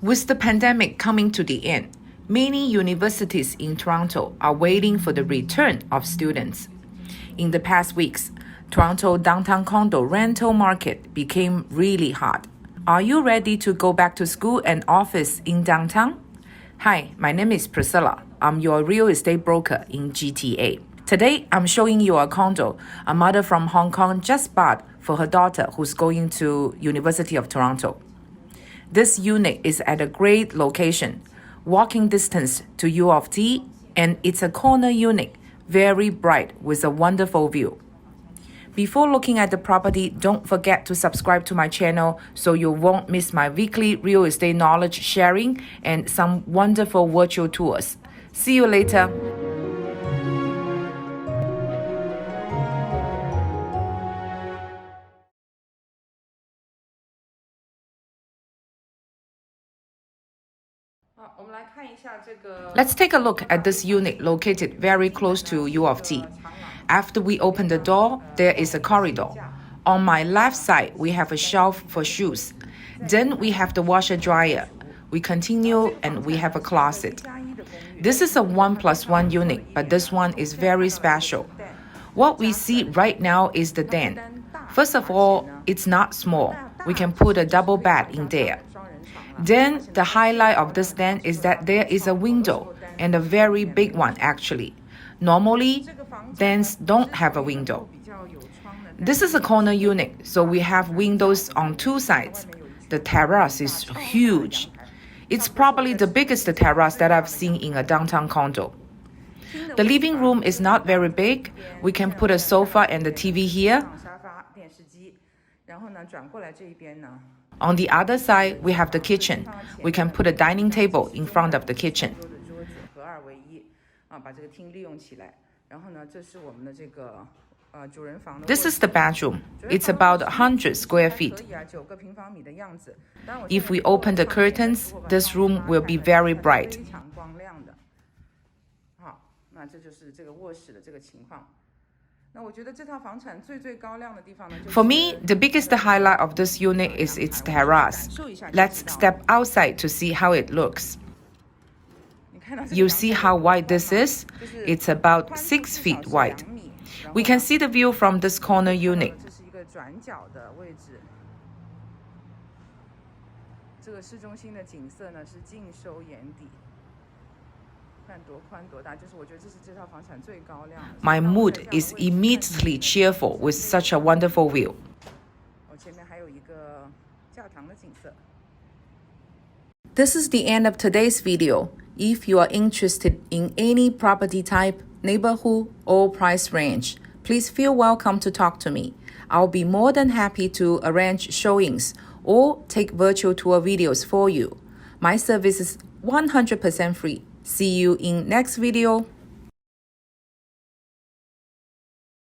With the pandemic coming to the end, many universities in Toronto are waiting for the return of students. In the past weeks, Toronto downtown condo rental market became really hot. Are you ready to go back to school and office in downtown? Hi, my name is Priscilla. I'm your real estate broker in GTA. Today, I'm showing you a condo a mother from Hong Kong just bought for her daughter who's going to University of Toronto. This unit is at a great location, walking distance to UofT, and it's a corner unit, very bright with a wonderful view. Before looking at the property, don't forget to subscribe to my channel so you won't miss my weekly real estate knowledge sharing and some wonderful virtual tours. See you later. Let's take a look at this unit located very close to UofT. After we open the door, there is a corridor. On my left side, we have a shelf for shoes. Then we have the washer dryer. We continue and we have a closet. This is a 1+1 unit, but this one is very special. What we see right now is the den. First of all, it's not small. We can put a double bed in there. Then the highlight of this den is that there is a window, and a very big one actually. Normally, dens don't have a window. This is a corner unit, so we have windows on two sides. The terrace is huge. It's probably the biggest terrace that I've seen in a downtown condo. The living room is not very big. We can put a sofa and the TV here. On the other side, we have the kitchen. We can put a dining table in front of the kitchen. This is the bedroom. It's about 100 square feet. If we open the curtains, this room will be very bright. For me, the biggest highlight of this unit is its terrace. Let's step outside to see how it looks. You see how wide this is? It's about 6 feet wide. We can see the view from this corner unit. My mood is immediately cheerful with such a wonderful view. This is the end of today's video. If you are interested in any property type, neighborhood, or price range, please feel welcome to talk to me. I'll be more than happy to arrange showings or take virtual tour videos for you. My service is 100% free. See you in next video.